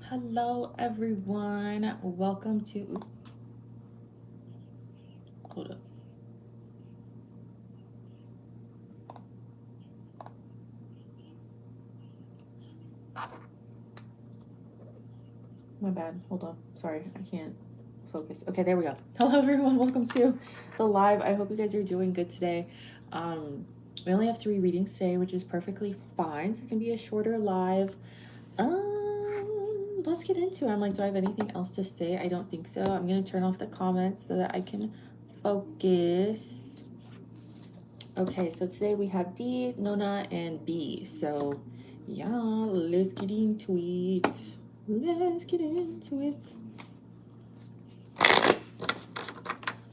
Hello, everyone. Welcome to. Hold up. My bad. Hold on. Sorry, I can't focus. Okay, there we go. Hello, everyone. Welcome to the live. I hope you guys are doing good today. We only have 3 readings today, which is perfectly fine. So it can be a shorter live. Let's get into it. I'm like, do I have anything else to say? I don't think so. I'm gonna turn off the comments so that I can focus. Okay, so today we have D, Nona, and B. So yeah, let's get into it. Let's get into it.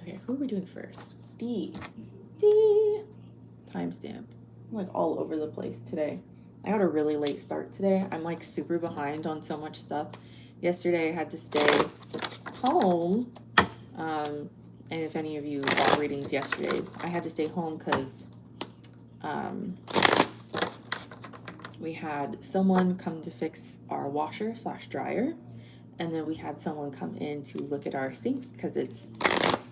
Okay, who are we doing first? D. D. Timestamp. I'm like all over the place today. I got a really late start today. I'm like super behind on so much stuff. Yesterday I had to stay home. And if any of you bought readings yesterday, I had to stay home because we had someone come to fix our washer / dryer, and then we had someone come in to look at our sink because it's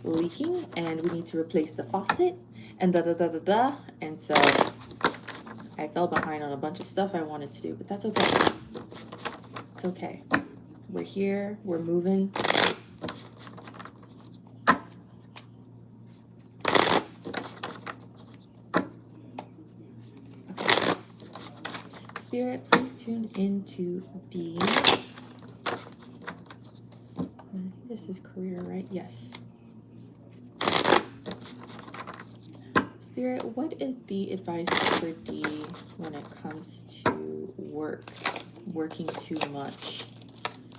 leaking and we need to replace the faucet and da. And so I fell behind on a bunch of stuff I wanted to do, but that's okay. It's okay. We're here, we're moving. Okay. Spirit, please tune into D. I think this is career, right? Yes. Spirit, what is the advice for D when it comes to work? Working too much.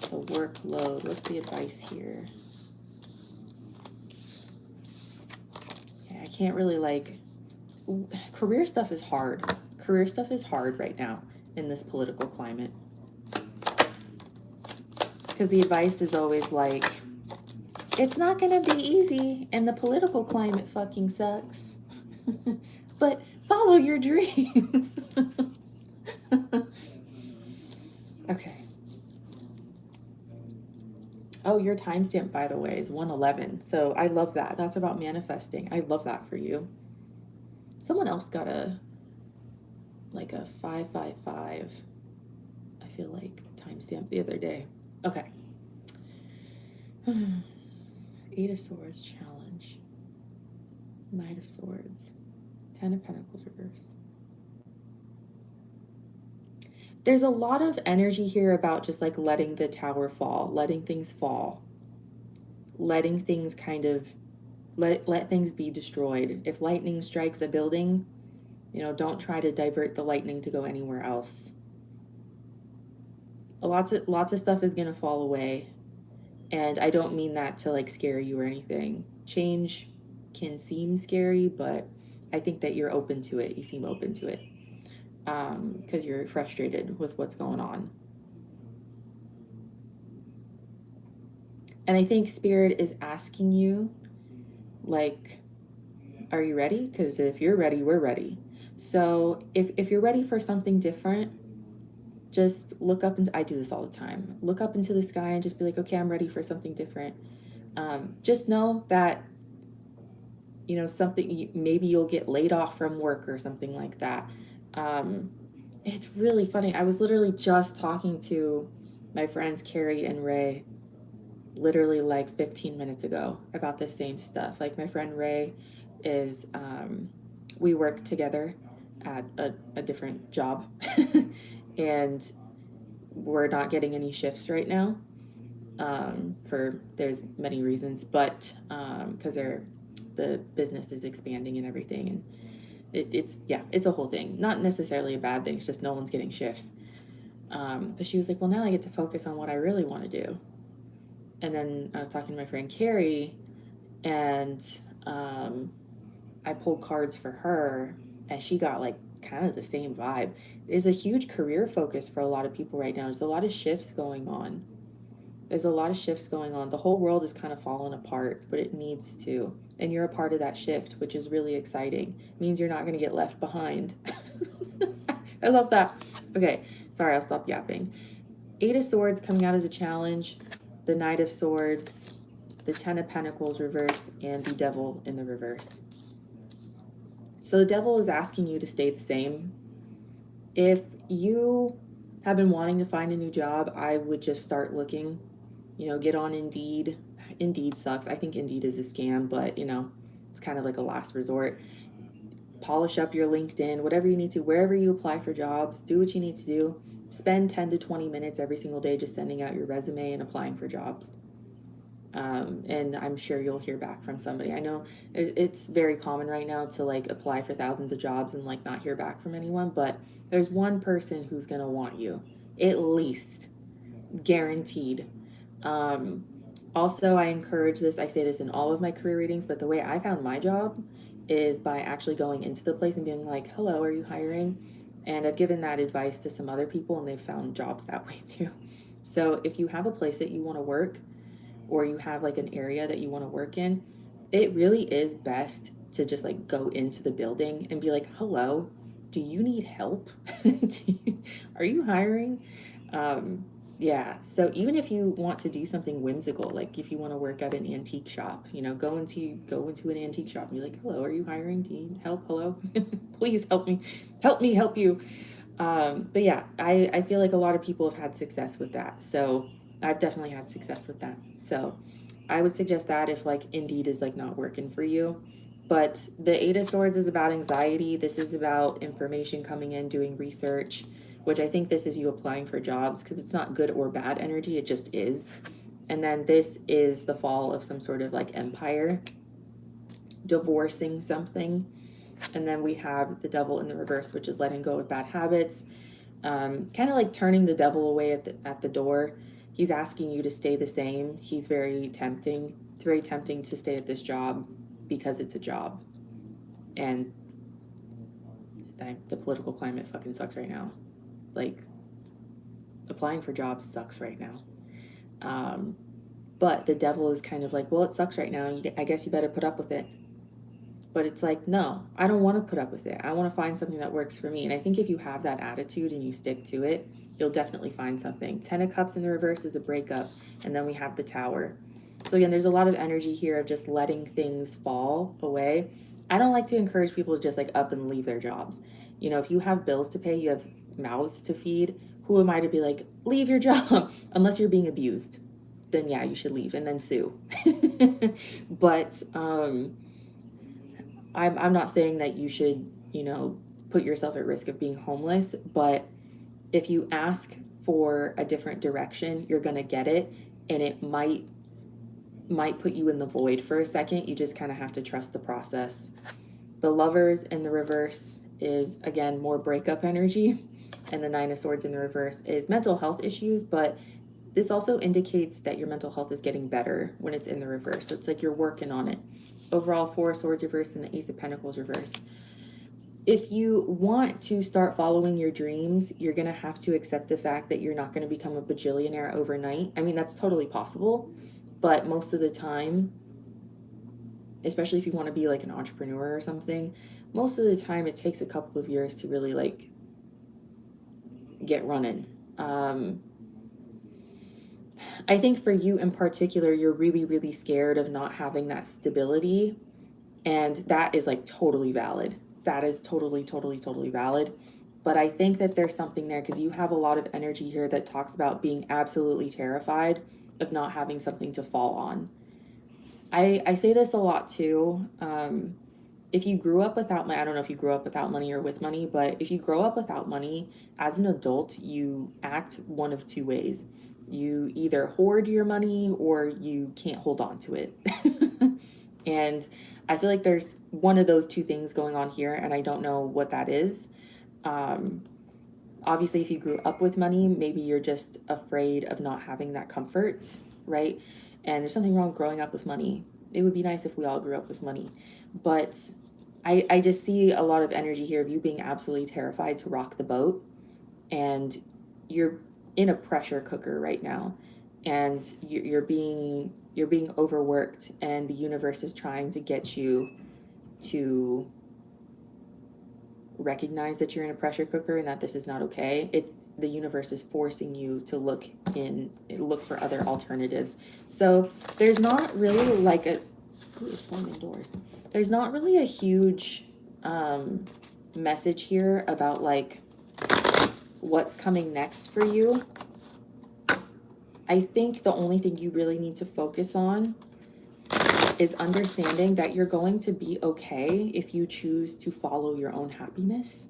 The workload. What's the advice here? Okay, I can't really like... Career stuff is hard. Career stuff is hard right now in this political climate. Because the advice is always like, it's not going to be easy and the political climate fucking sucks. But follow your dreams. Okay. Oh, your timestamp, by the way, is 111. So I love that. That's about manifesting. I love that for you. Someone else got a 555, I feel like, timestamp the other day. Okay. 8 of Swords challenge. Knight of Swords. 10 of Pentacles reverse. There's a lot of energy here about just like letting the tower fall, letting things fall, letting things kind of, let things be destroyed. If lightning strikes a building, don't try to divert the lightning to go anywhere else. Lots of stuff is going to fall away. And I don't mean that to like scare you or anything. Change can seem scary, but I think that you're open to it. You seem open to it. Because you're frustrated with what's going on. And I think Spirit is asking you, like, are you ready? Because if you're ready, we're ready. So if you're ready for something different, just look up, and I do this all the time. Look up into the sky and just be like, okay, I'm ready for something different. Just know that, something, maybe you'll get laid off from work or something like that. It's really funny. I was literally just talking to my friends Carrie and Ray literally like 15 minutes ago about the same stuff. Like my friend Ray is, we work together at a different job and we're not getting any shifts right now for there's many reasons, but because the business is expanding and everything, and it's a whole thing. Not necessarily a bad thing, it's just no one's getting shifts. But she was like, well, now I get to focus on what I really want to do. And then I was talking to my friend Carrie, and I pulled cards for her, and she got like kind of the same vibe. There's a huge career focus for a lot of people right now. There's a lot of shifts going on. The whole world is kind of falling apart, but it needs to. And you're a part of that shift, which is really exciting. It means you're not going to get left behind. I love that. Okay, sorry, I'll stop yapping. Eight of Swords coming out as a challenge, the Knight of Swords, the Ten of Pentacles reverse, and the Devil in the reverse. So the Devil is asking you to stay the same. If you have been wanting to find a new job, I would just start looking. You know, get on Indeed. Indeed sucks. I think Indeed is a scam, but you know, it's kind of like a last resort. Polish up your LinkedIn, whatever you need to, wherever you apply for jobs, do what you need to do. Spend 10 to 20 minutes every single day just sending out your resume and applying for jobs. And I'm sure you'll hear back from somebody. I know it's very common right now to like apply for thousands of jobs and like not hear back from anyone, but there's one person who's gonna want you, at least, guaranteed. Also, I encourage this, I say this in all of my career readings, but the way I found my job is by actually going into the place and being like, hello, are you hiring? And I've given that advice to some other people and they've found jobs that way too. So if you have a place that you want to work, or you have like an area that you want to work in, it really is best to just like go into the building and be like, hello, do you need help? Are you hiring? Yeah, so even if you want to do something whimsical, like if you want to work at an antique shop, you know, go into an antique shop and be like, hello, are you hiring? Do you need help? Hello? Please help me. Help you. But yeah, I feel like a lot of people have had success with that. So I've definitely had success with that. So I would suggest that if like Indeed is like not working for you. But the Eight of Swords is about anxiety. This is about information coming in, doing research, which I think this is you applying for jobs because it's not good or bad energy. It just is. And then this is the fall of some sort of like empire, divorcing something. And then we have the Devil in the reverse, which is letting go of bad habits, kind of like turning the devil away at the door. He's asking you to stay the same. He's very tempting. It's very tempting to stay at this job because it's a job. And the political climate fucking sucks right now. Like, applying for jobs sucks right now. But the devil is kind of like, well, it sucks right now. I guess you better put up with it. But it's like, no, I don't want to put up with it. I want to find something that works for me. And I think if you have that attitude and you stick to it, you'll definitely find something. 10 of Cups in the reverse is a breakup. And then we have the Tower. So again, there's a lot of energy here of just letting things fall away. I don't like to encourage people to just like up and leave their jobs. You know, if you have bills to pay, you have mouths to feed, who am I to be like, leave your job? Unless you're being abused. Then yeah, you should leave and then sue. But I'm not saying that you should, you know, put yourself at risk of being homeless, but if you ask for a different direction, you're going to get it, and it might put you in the void for a second. You just kind of have to trust the process. The Lovers in the reverse is, again, more breakup energy, and the Nine of Swords in the reverse is mental health issues, but this also indicates that your mental health is getting better when it's in the reverse. So it's like you're working on it. Overall, Four of Swords reversed and the Ace of Pentacles reversed. If you want to start following your dreams, you're going to have to accept the fact that you're not going to become a bajillionaire overnight. I mean, that's totally possible, but most of the time, especially if you want to be like an entrepreneur or something, most of the time it takes a couple of years to really like get running. I think for you in particular, you're really, really scared of not having that stability. And that is like totally valid. That is totally, totally, totally valid. But I think that there's something there because you have a lot of energy here that talks about being absolutely terrified of not having something to fall on. I say this a lot too. If you grew up without money, I don't know if you grew up without money or with money, but if you grow up without money, as an adult, you act one of two ways. You either hoard your money or you can't hold on to it. And I feel like there's one of those two things going on here, and I don't know what that is. Obviously, if you grew up with money, maybe you're just afraid of not having that comfort, right? And there's something wrong growing up with money. It would be nice if we all grew up with money. But I just see a lot of energy here of you being absolutely terrified to rock the boat. And you're in a pressure cooker right now. And you're being overworked, and the universe is trying to get you to recognize that you're in a pressure cooker and that this is not okay. the universe is forcing you to look for other alternatives. So there's not really like a, ooh, slamming doors. There's not really a huge message here about like what's coming next for you. I think the only thing you really need to focus on is understanding that you're going to be okay if you choose to follow your own happiness,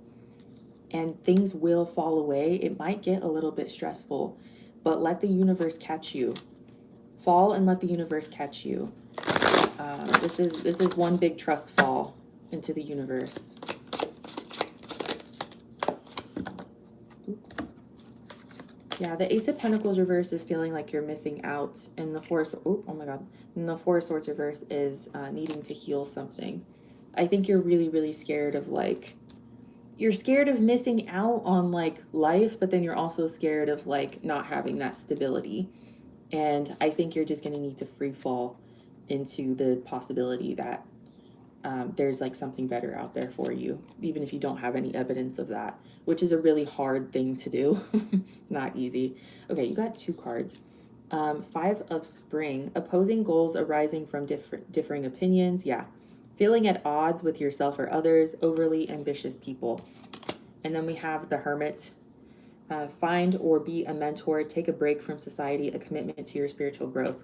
and things will fall away. It might get a little bit stressful, but let the universe catch you. Fall and let the universe catch you. This is one big trust fall into the universe. Yeah, the Ace of Pentacles reverse is feeling like you're missing out, and the oh my God, and the Four of Swords reverse is needing to heal something. I think you're really, really scared of like, you're scared of missing out on like life, but then you're also scared of like not having that stability. And I think you're just going to need to free fall into the possibility that there's like something better out there for you, even if you don't have any evidence of that, which is a really hard thing to do. Not easy. Okay, you got 2 cards. Five of Spring, opposing goals arising from differing opinions. Yeah. Feeling at odds with yourself or others, overly ambitious people. And then we have the Hermit. Find or be a mentor, take a break from society, a commitment to your spiritual growth.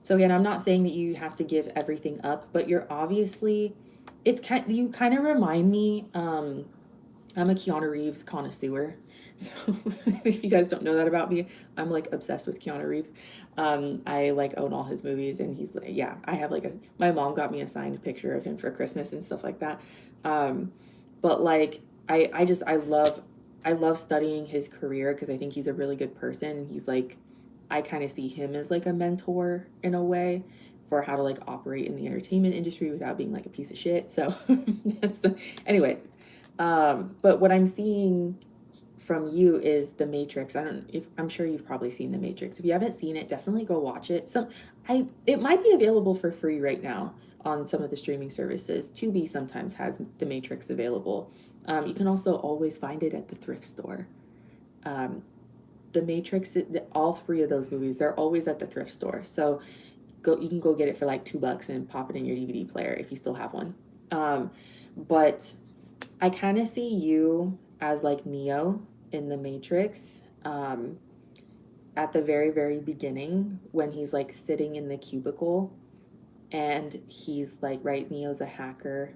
So again, I'm not saying that you have to give everything up, but you're obviously, you kind of remind me, I'm a Keanu Reeves connoisseur. So if you guys don't know that about me, I'm like obsessed with Keanu Reeves. I like own all his movies, and he's like, yeah, I have like my mom got me a signed picture of him for Christmas and stuff like that. But like, I love studying his career because I think he's a really good person. He's like, I kind of see him as like a mentor in a way for how to like operate in the entertainment industry without being like a piece of shit. So that's anyway. But what I'm seeing from you is The Matrix. I'm sure you've probably seen The Matrix. If you haven't seen it, definitely go watch it. It might be available for free right now on some of the streaming services. Tubi sometimes has The Matrix available. You can also always find it at the thrift store. The Matrix, all 3 of those movies, they're always at the thrift store. So you can go get it for like $2 and pop it in your DVD player if you still have one. But I kind of see you as like Neo in The Matrix, at the very, very beginning when he's like sitting in the cubicle, and he's like, right, Neo's a hacker,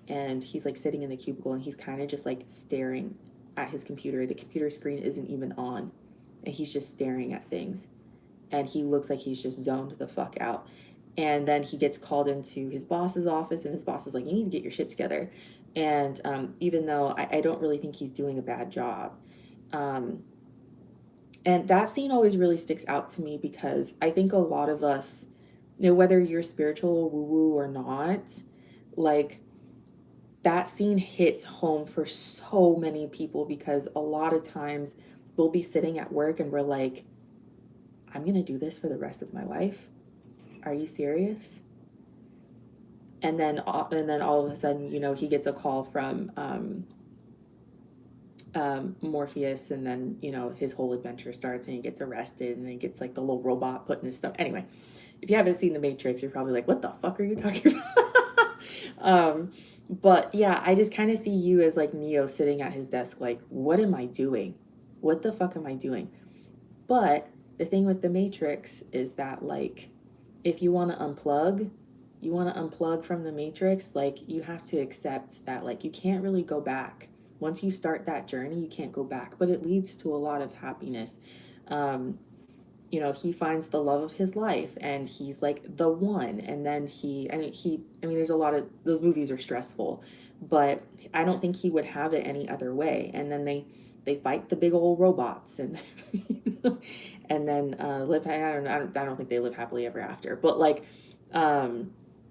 and he's like sitting in the cubicle, and he's kind of just like staring at his computer. The computer screen isn't even on, and he's just staring at things, and he looks like he's just zoned the fuck out. And then he gets called into his boss's office, and his boss is like, you need to get your shit together. And even though I don't really think he's doing a bad job, and that scene always really sticks out to me because I think a lot of us, whether you're spiritual, woo-woo or not, like, that scene hits home for so many people because a lot of times we'll be sitting at work and we're like, I'm going to do this for the rest of my life. Are you serious? And then all of a sudden, he gets a call from Morpheus, and then, his whole adventure starts, and he gets arrested, and then he gets like the little robot put in his stuff. Anyway, if you haven't seen The Matrix, you're probably like, what the fuck are you talking about? But yeah, I just kind of see you as like Neo sitting at his desk like, what am I doing? What the fuck am I doing? But the thing with The Matrix is that, like, if you want to unplug from The Matrix, like, you have to accept that, like, you can't really go back. Once you start that journey, you can't go back, but it leads to a lot of happiness. He finds the love of his life, and he's like the one. And then there's a lot of, those movies are stressful, but I don't think he would have it any other way. And then they fight the big old robots, and and then live. I don't think they live happily ever after, but like,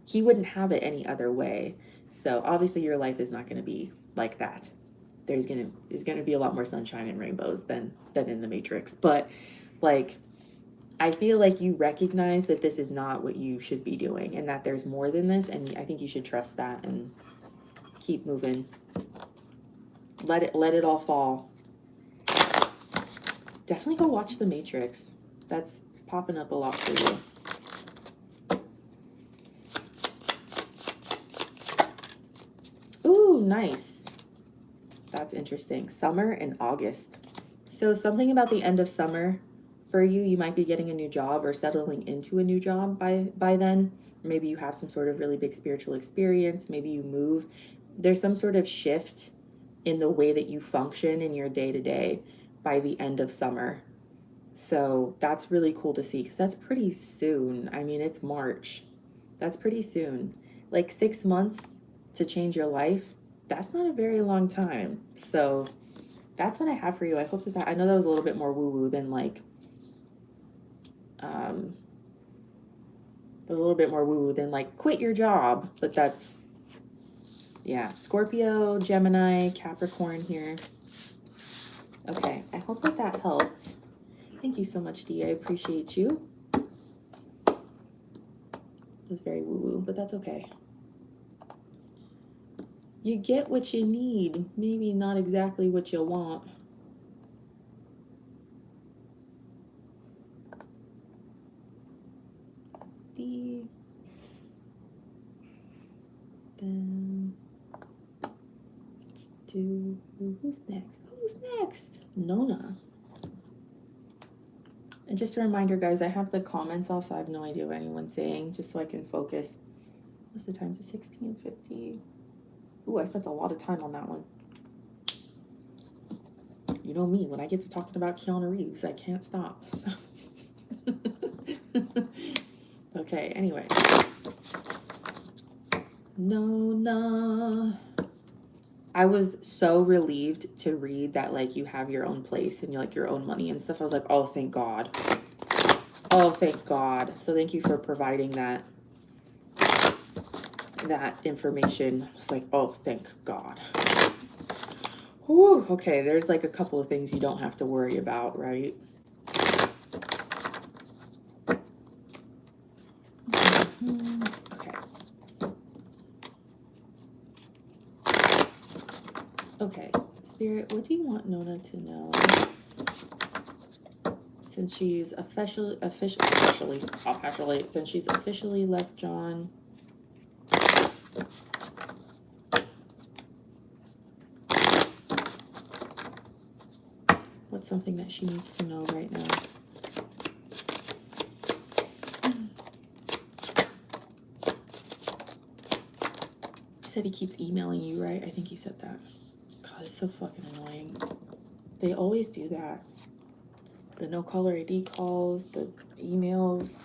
he wouldn't have it any other way. So obviously your life is not going to be like that. There's gonna be a lot more sunshine and rainbows than in The Matrix. But like, I feel like you recognize that this is not what you should be doing, and that there's more than this, and I think you should trust that and keep moving. Let it all fall. definitely go watch The Matrix. That's popping up a lot for you. Ooh, nice. That's interesting. Summer and August. So something about the end of summer for you, you might be getting a new job or settling into a new job by then. Maybe you have some sort of really big spiritual experience. Maybe you move. There's some sort of shift in the way that you function in your day-to-day by the end of summer. So that's really cool to see because that's pretty soon. I mean, it's March. That's pretty soon. Like 6 months to change your life, that's not a very long time. So that's what I have for you. I hope that I know that was a little bit more woo-woo than like, it was a little bit more woo-woo than like quit your job, but that's, yeah, Scorpio, Gemini, Capricorn here. Okay, I hope that that helped. Thank you so much, Dee. I appreciate you. It was very woo-woo, but that's okay. You get what you need, maybe not exactly what you want. That's Dee. Then let's do, who's next? Who's next? Nona. And just a reminder, guys, I have the comments off, so I have no idea what anyone's saying, just so I can focus. What's the time? It's 16:50. Ooh, I spent a lot of time on that one. You know me, when I get to talking about Keanu Reeves, I can't stop. So. Okay, anyway. Nona. I was so relieved to read that, like, you have your own place and you like your own money and stuff. I was like, oh, thank God. Oh, thank God. So thank you for providing that information. It's like, oh, thank God. Whew, okay, there's like a couple of things you don't have to worry about, right? Okay. Okay, Spirit, what do you want Nona to know? Since she's officially left John. What's something that she needs to know right now? He said he keeps emailing you, right? I think he said that. God, it's so fucking annoying. They always do that. The no caller ID calls, the emails.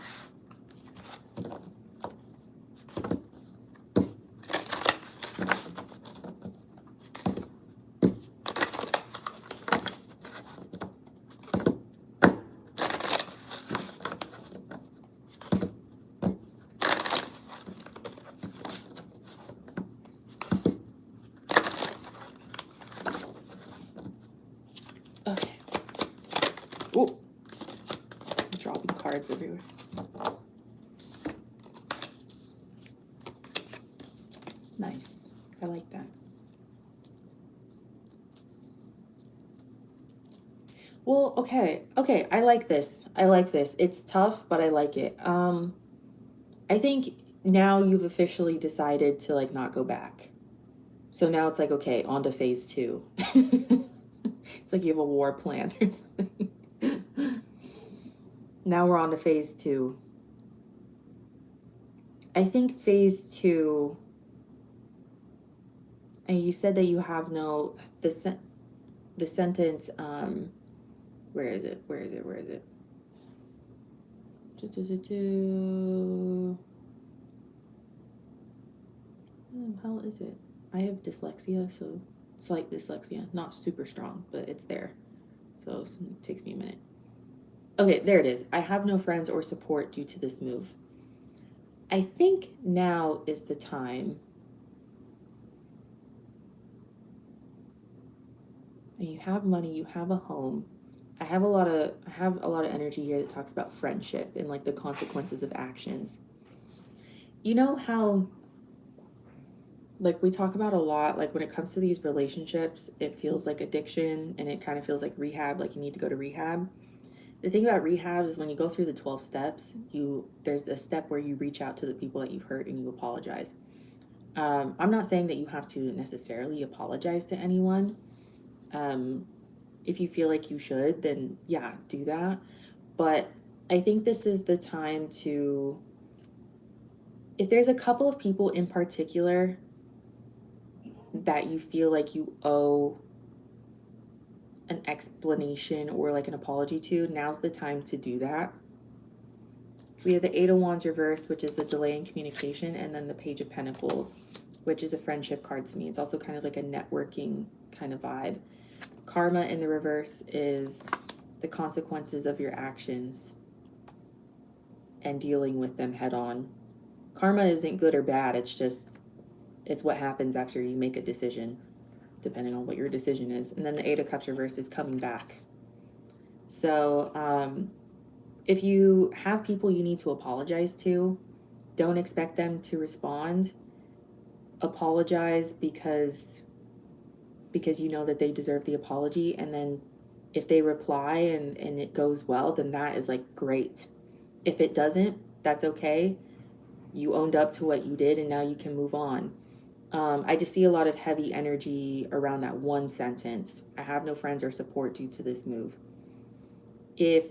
Okay. Oh, dropping cards everywhere. Nice. I like that. Well, okay. Okay, I like this. I like this. It's tough, but I like it. I think now you've officially decided to like not go back. So now it's like, okay, on to phase 2. It's like you have a war plan or something. Now we're on to phase 2. I think phase 2, and you said that you have no, the sentence, where is it? Where is it? Where is it? Oh, how is it? I have dyslexia, so slight dyslexia, not super strong, but it's there. So it takes me a minute. Okay, there it is. I have no friends or support due to this move. I think now is the time. And you have money, you have a home. I have a lot of energy here that talks about friendship and like the consequences of actions. You know how like we talk about a lot, like when it comes to these relationships, it feels like addiction and it kind of feels like rehab, like you need to go to rehab. The thing about rehab is when you go through the 12 steps, there's a step where you reach out to the people that you've hurt and you apologize. I'm not saying that you have to necessarily apologize to anyone. Um, if you feel like you should, then yeah, do that. But I think this is the time to, if there's a couple of people in particular that you feel like you owe an explanation or like an apology to, now's the time to do that. We have the Eight of Wands reversed, which is the delay in communication, and then the Page of Pentacles, which is a friendship card to me. It's also kind of like a networking kind of vibe. Karma in the reverse is the consequences of your actions and dealing with them head on. Karma isn't good or bad, it's what happens after you make a decision, depending on what your decision is. And then the Eight of Cups reverse is coming back. So if you have people you need to apologize to, don't expect them to respond. Apologize because you know that they deserve the apology, and then if they reply and it goes well, then that is like great. If it doesn't, that's okay. You owned up to what you did and now you can move on. I just see a lot of heavy energy around that one sentence. I have no friends or support due to this move. If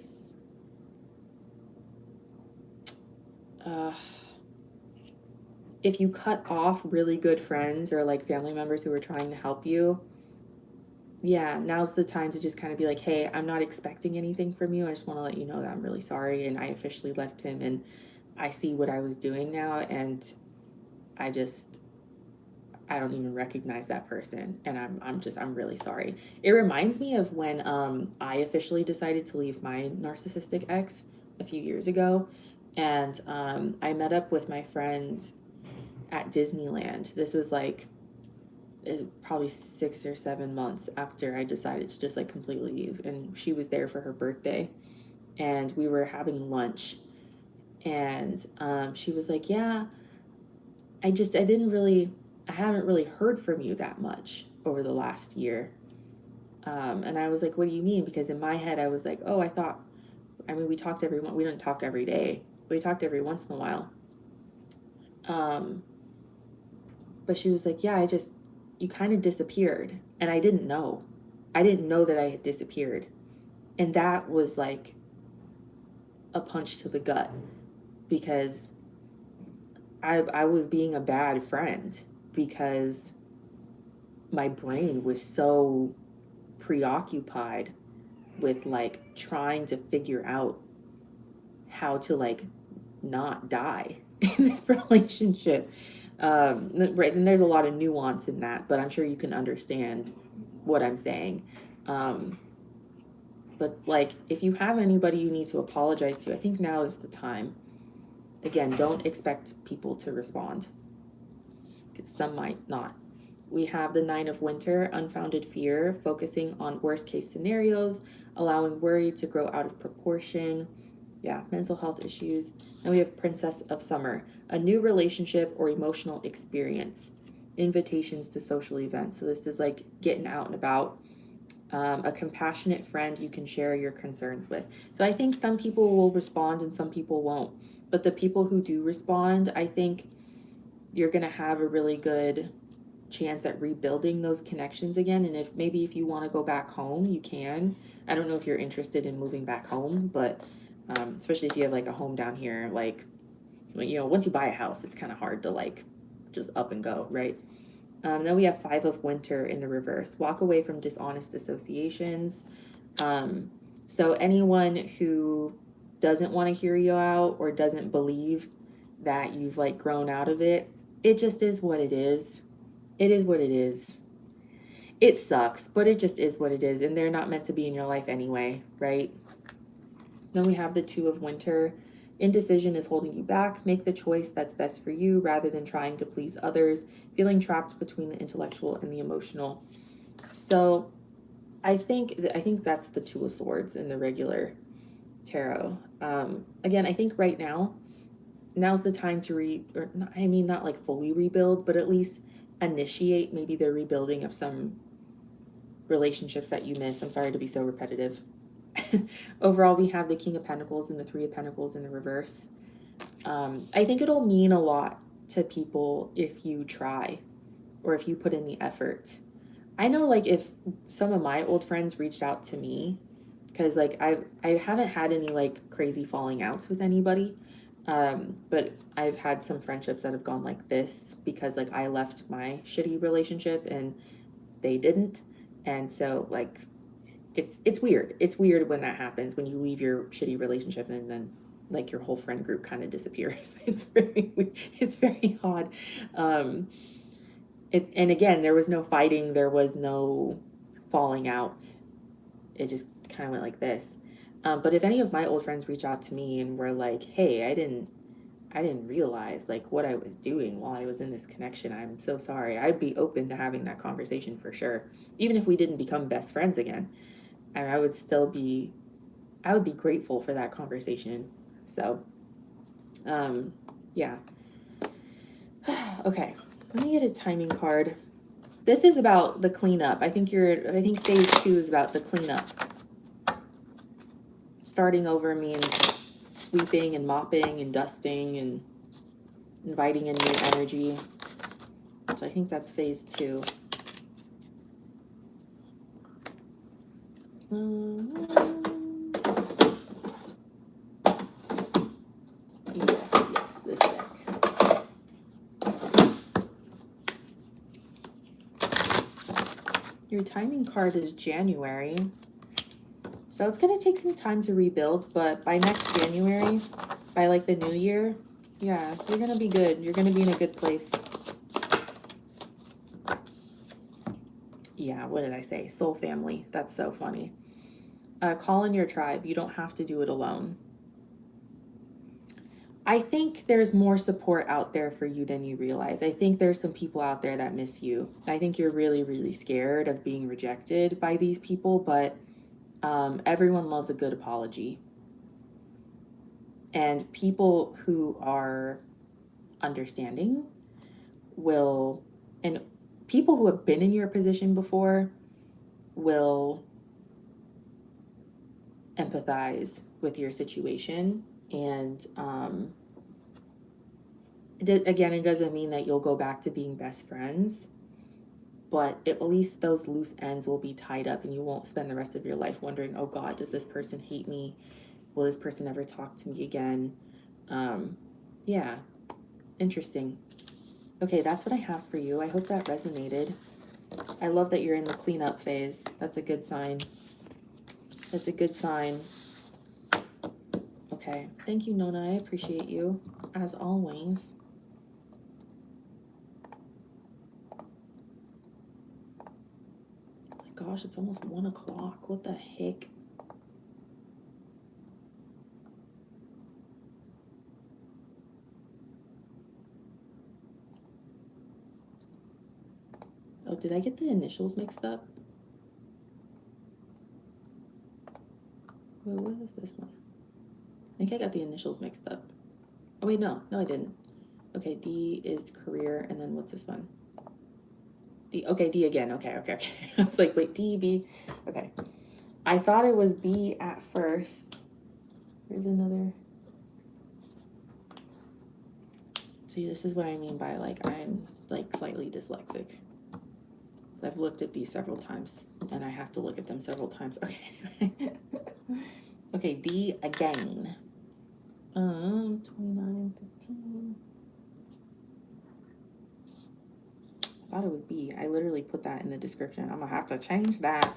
you cut off really good friends or like family members who are trying to help you, yeah, now's the time to just kind of be like, hey, I'm not expecting anything from you. I just want to let you know that I'm really sorry and I officially left him and I see what I was doing now and I don't even recognize that person and I'm really sorry. It reminds me of when I officially decided to leave my narcissistic ex a few years ago, and I met up with my friend at Disneyland. This was like probably 6 or 7 months after I decided to just like completely leave, and she was there for her birthday and we were having lunch, and she was like, yeah, I haven't really heard from you that much over the last year. And I was like, what do you mean? Because in my head, I was like, oh, we talked we didn't talk every day. We talked every once in a while. But she was like, yeah, you kind of disappeared. And I didn't know. I didn't know that I had disappeared. And that was like a punch to the gut because I was being a bad friend because my brain was so preoccupied with like trying to figure out how to like not die in this relationship. Right, and there's a lot of nuance in that, but I'm sure you can understand what I'm saying. But like, if you have anybody you need to apologize to, I think now is the time. Again, don't expect people to respond, because some might not. We have the Nine of Winter, unfounded fear, focusing on worst case scenarios, allowing worry to grow out of proportion. Yeah, mental health issues. And we have Princess of Summer, a new relationship or emotional experience, invitations to social events. So this is like getting out and about. A compassionate friend you can share your concerns with. So I think some people will respond and some people won't. But the people who do respond, I think you're going to have a really good chance at rebuilding those connections again. And if you want to go back home, you can. I don't know if you're interested in moving back home, but especially if you have like a home down here, like, once you buy a house, it's kind of hard to like just up and go, right? Then we have Five of Winter in the reverse. Walk away from dishonest associations. So anyone who doesn't want to hear you out or doesn't believe that you've like grown out of it, it just is what it is. It is what it is. It sucks, but it just is what it is. And they're not meant to be in your life anyway, right? Then we have the Two of Winter. Indecision is holding you back. Make the choice that's best for you rather than trying to please others, feeling trapped between the intellectual and the emotional. So I think that's the Two of Swords in the regular tarot. Again, I think now's the time to not like fully rebuild, but at least initiate maybe the rebuilding of some relationships that you miss. I'm sorry to be so repetitive. Overall, we have the King of Pentacles and the Three of Pentacles in the reverse. I think it'll mean a lot to people if you try or if you put in the effort. I know, like, if some of my old friends reached out to me, because like I haven't had any like crazy falling outs with anybody, but I've had some friendships that have gone like this because like I left my shitty relationship and they didn't, and so like it's weird. It's weird when that happens, when you leave your shitty relationship and then like your whole friend group kind of disappears. It's very odd. And again, there was no fighting, there was no falling out. It just kind of went like this. But if any of my old friends reach out to me and were like, "Hey, I didn't realize like what I was doing while I was in this connection. I'm so sorry." I'd be open to having that conversation for sure. Even if we didn't become best friends again, and I would be grateful for that conversation. So, yeah. Okay, let me get a timing card. This is about the cleanup. I think phase 2 is about the cleanup. Starting over means sweeping and mopping and dusting and inviting in new energy. So I think that's phase 2. Yes, this deck. Your timing card is January. So it's going to take some time to rebuild, but by next January, by like the new year, yeah, you're going to be good. You're going to be in a good place. Yeah, what did I say? Soul family. That's so funny. Call in your tribe. You don't have to do it alone. I think there's more support out there for you than you realize. I think there's some people out there that miss you. I think you're really, really scared of being rejected by these people, but everyone loves a good apology. And people who are understanding will, and people who have been in your position before will empathize with your situation. And again, it doesn't mean that you'll go back to being best friends, but at least those loose ends will be tied up and you won't spend the rest of your life wondering, oh God, does this person hate me? Will this person ever talk to me again? Yeah, interesting. Okay, that's what I have for you. I hope that resonated. I love that you're in the cleanup phase. That's a good sign. That's a good sign. Okay, thank you, Nona. I appreciate you, as always. Oh my gosh, it's almost 1 o'clock. What the heck? Oh, did I get the initials mixed up? Wait, what is this one? I think I got the initials mixed up. Oh wait, no, I didn't. Okay, D is career, and then what's this one? D, okay, D again, okay. I was like, wait, D, B, okay. I thought it was B at first. Here's another. See, this is what I mean by like, I'm like slightly dyslexic. I've looked at these several times, and I have to look at them several times. Okay. Okay, D again. 29, 15. I thought it was B. I literally put that in the description. I'm gonna have to change that.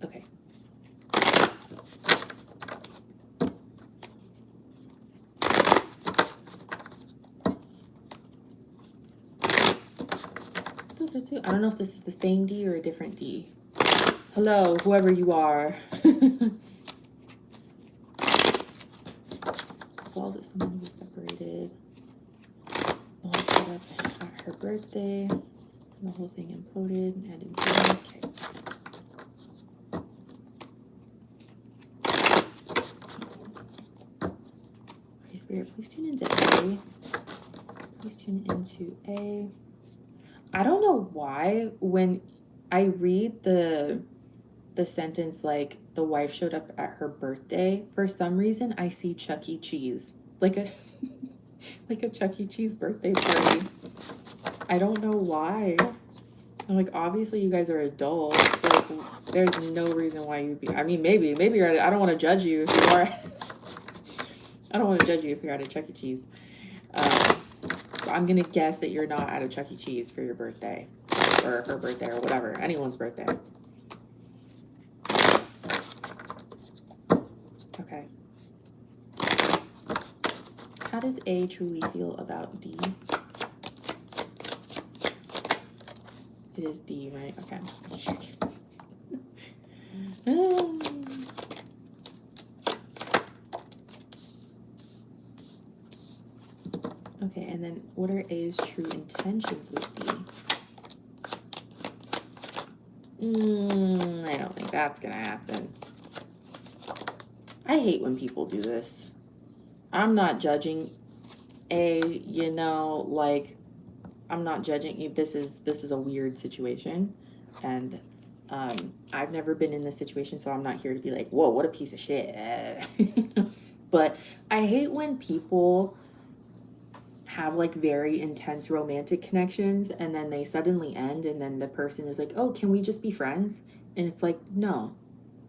Okay. I don't know if this is the same D or a different D. Hello, whoever you are. Well, that someone was separated. All set up at her birthday. The whole thing imploded and imploded. Okay. Spirit, please tune into A. Please tune into A. I don't know why when I read the sentence like the wife showed up at her birthday, for some reason I see Chuck E. Cheese. Like a like a Chuck E. Cheese birthday party. I don't know why. I'm like, obviously you guys are adults. Like, there's no reason why you'd be. I mean, maybe you're. I don't want to judge you if you are. I don't want to judge you if you're at a Chuck E. Cheese. I'm gonna guess that you're not at a Chuck E. Cheese for your birthday, or her birthday, or whatever, anyone's birthday. Okay. How does A truly feel about D? It is D, right? Okay, I'm just gonna check it. Okay, and then what are A's true intentions with D? I don't think that's gonna happen. I hate when people do this. I'm not judging A, you know, like, I'm not judging you. This is a weird situation, and I've never been in this situation, so I'm not here to be like, whoa, what a piece of shit. But I hate when people have like very intense romantic connections and then they suddenly end, and then the person is like, oh, can we just be friends? And it's like, no,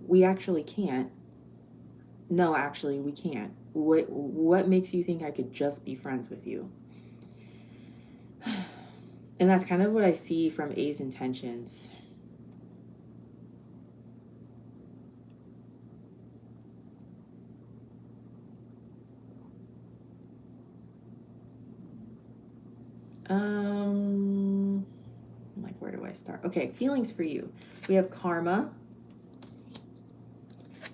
we actually can't. No, actually, we can't. What makes you think I could just be friends with you? And that's kind of what I see from A's intentions. Like, where do I start? Okay, feelings for you. We have karma.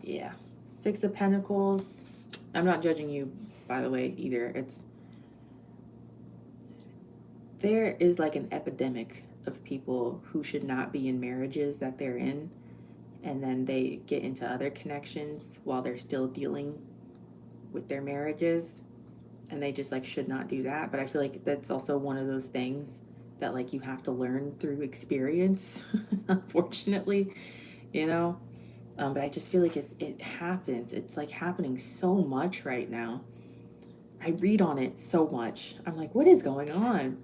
Yeah. Six of Pentacles. I'm not judging you, by the way, either. There is like an epidemic of people who should not be in marriages that they're in, and then they get into other connections while they're still dealing with their marriages, and they just like should not do that. But I feel like that's also one of those things that like you have to learn through experience, unfortunately, you know. But I just feel like it happens. It's like happening so much right now. I read on it so much. I'm like, what is going on?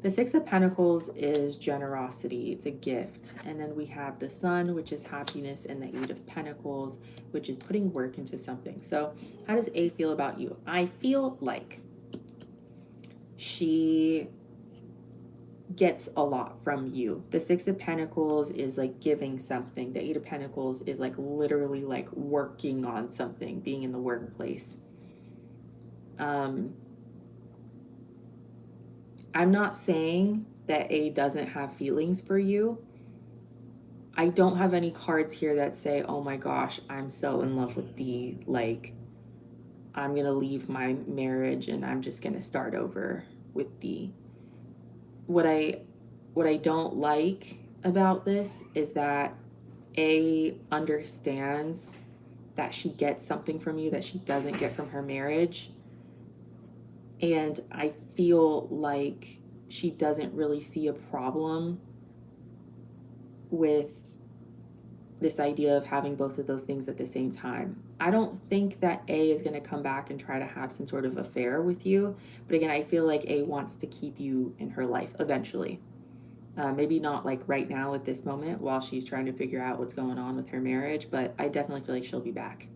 The Six of Pentacles is generosity. It's a gift. And then we have the Sun, which is happiness, and the Eight of Pentacles, which is putting work into something. So how does A feel about you? I feel like she gets a lot from you. The Six of Pentacles is like giving something. The Eight of Pentacles is like literally like working on something, being in the workplace. I'm not saying that A doesn't have feelings for you. I don't have any cards here that say, oh my gosh, I'm so in love with D, like I'm gonna leave my marriage and I'm just gonna start over with D. What I don't like about this is that A understands that she gets something from you that she doesn't get from her marriage. And I feel like she doesn't really see a problem with this idea of having both of those things at the same time. I don't think that A is going to come back and try to have some sort of affair with you. But again, I feel like A wants to keep you in her life eventually. Maybe not like right now at this moment while she's trying to figure out what's going on with her marriage, but I definitely feel like she'll be back.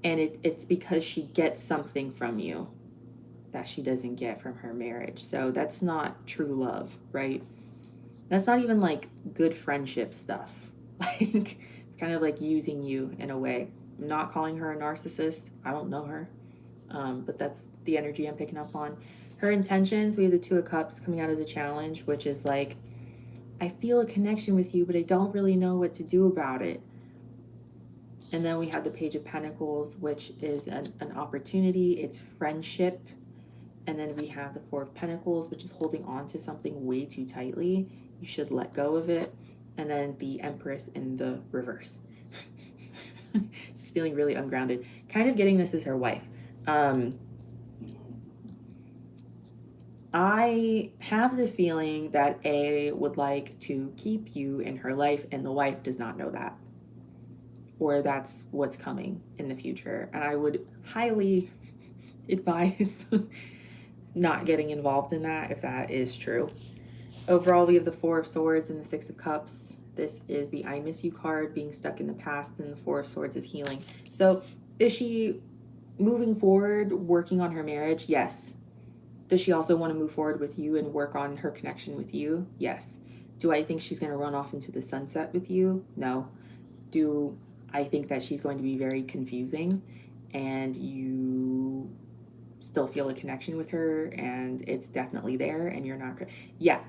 And it's because she gets something from you that she doesn't get from her marriage. So that's not true love, right? That's not even like good friendship stuff. Like, it's kind of like using you in a way. I'm not calling her a narcissist. I don't know her. But that's the energy I'm picking up on. Her intentions, we have the Two of Cups coming out as a challenge, which is like, I feel a connection with you, but I don't really know what to do about it. And then we have the Page of Pentacles, which is an opportunity. It's friendship. And then we have the Four of Pentacles, which is holding on to something way too tightly. You should let go of it. And then the Empress in the reverse. feeling really ungrounded. Kind of getting this as her wife. I have the feeling that A would like to keep you in her life, and the wife does not know that, or that's what's coming in the future. And I would highly advise not getting involved in that if that is true. Overall, we have the Four of Swords and the Six of Cups. This is the I miss you card, being stuck in the past, and the Four of Swords is healing. So is she moving forward, working on her marriage? Yes. Does she also want to move forward with you and work on her connection with you? Yes. Do I think she's going to run off into the sunset with you? No. Do I think that she's going to be very confusing and you still feel a connection with her and it's definitely there and you're not... Yeah,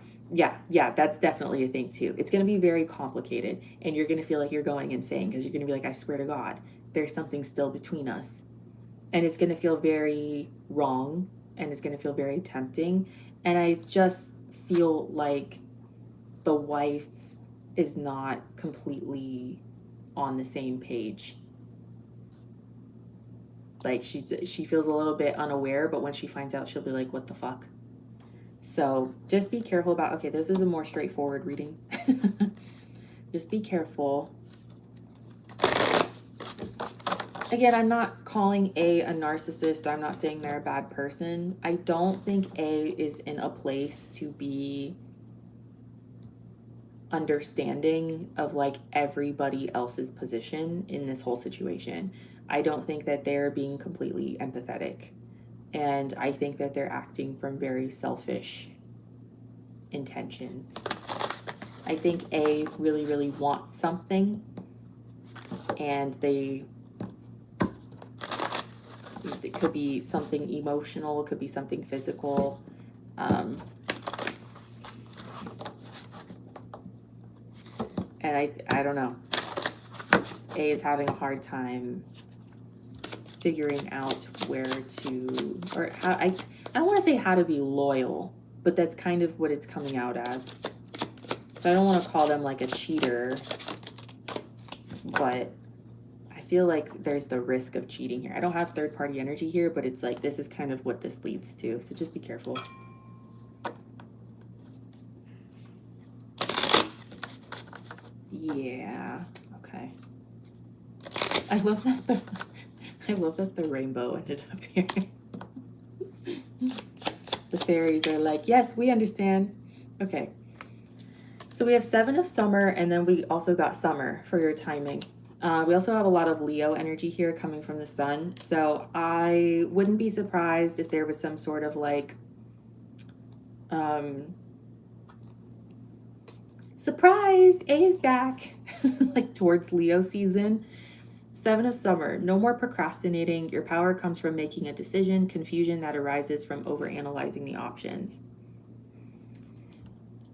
that's definitely a thing too. It's going to be very complicated and you're going to feel like you're going insane because you're going to be like, I swear to God, there's something still between us. And it's going to feel very wrong and it's going to feel very tempting. And I just feel like the wife is not completely on the same page. Like she feels a little bit unaware, but when she finds out, she'll be like, what the fuck? So just be careful about, okay, this is a more straightforward reading. Just be careful. Again, I'm not calling A narcissist. I'm not saying they're a bad person. I don't think A is in a place to be understanding of like everybody else's position in this whole situation. I don't think that they're being completely empathetic. And I think that they're acting from very selfish intentions. I think A really, really wants something and it could be something emotional, it could be something physical. And I don't know. A is having a hard time figuring out where to, or how, I don't want to say how to be loyal, but that's kind of what it's coming out as. So I don't want to call them like a cheater, but I feel like there's the risk of cheating here. I don't have third-party energy here, but it's like this is kind of what this leads to. So just be careful. Yeah. Okay. I love that the rainbow ended up here. The fairies are like, yes, we understand. Okay. So we have Seven of Summer, and then we also got Summer for your timing. We also have a lot of Leo energy here coming from the sun. So I wouldn't be surprised if there was some sort of like, surprise, A is back, like towards Leo season. Seven of Summer, no more procrastinating. Your power comes from making a decision, confusion that arises from overanalyzing the options.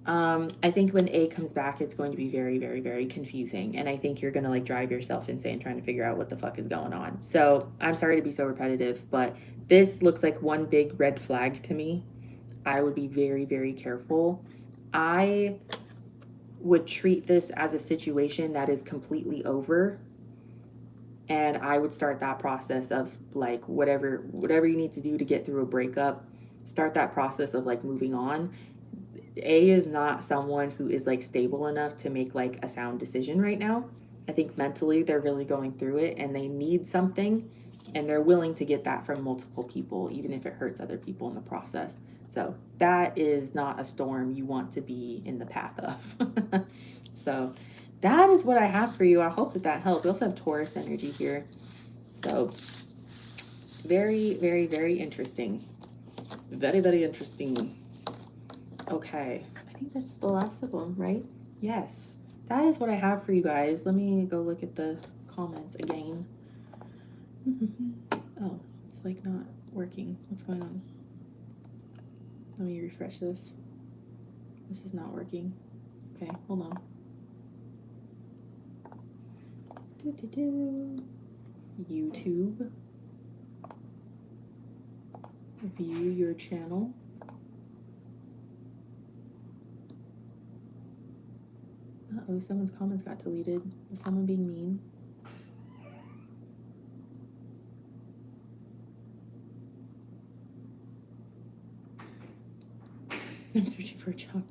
I think when A comes back, it's going to be very, very, very confusing. And I think you're going to like drive yourself insane trying to figure out what the fuck is going on. So I'm sorry to be so repetitive, but this looks like one big red flag to me. I would be very, very careful. I would treat this as a situation that is completely over. And I would start that process of like whatever you need to do to get through a breakup, start that process of like moving on. A is not someone who is like stable enough to make like a sound decision right now. I think mentally they're really going through it and they need something and they're willing to get that from multiple people, even if it hurts other people in the process. So that is not a storm you want to be in the path of. So that is what I have for you. I hope that helped. We also have Taurus energy here. So very, very, very interesting. Very, very interesting. Okay, I think that's the last of them, right? Yes, that is what I have for you guys. Let me go look at the comments again. Oh, it's like not working. What's going on? Let me refresh this. This is not working. Okay, hold on. YouTube. View your channel. Uh-oh, someone's comments got deleted. Is someone being mean? I'm searching for a job.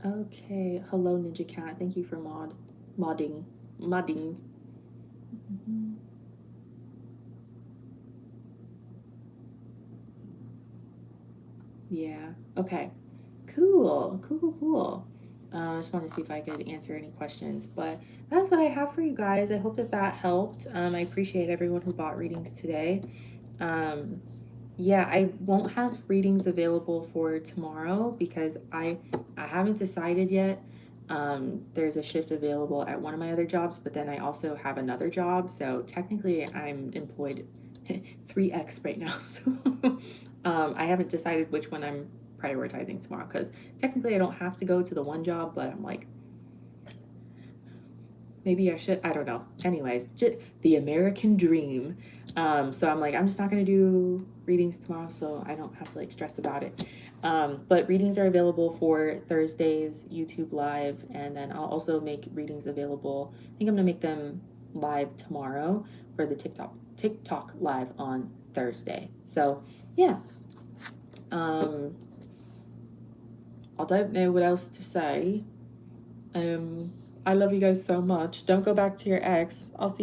Okay, hello Ninja Cat. Thank you for modding. Yeah. Okay. Cool. I just want to see if I could answer any questions, but that's what I have for you guys. I hope that helped. I appreciate everyone who bought readings today. Um, yeah, I won't have readings available for tomorrow because I haven't decided yet. There's a shift available at one of my other jobs, but then I also have another job, so technically I'm employed 3x right now. So I haven't decided which one I'm prioritizing tomorrow because technically I don't have to go to the one job, but I'm like, maybe I should. I don't know. Anyways, just the American dream. So I'm like, I'm just not gonna do readings tomorrow, so I don't have to like stress about it. But readings are available for Thursday's YouTube live, and then I'll also make readings available. I think I'm gonna make them live tomorrow for the TikTok live on Thursday. So yeah. I don't know what else to say. I love you guys so much. Don't go back to your ex. I'll see you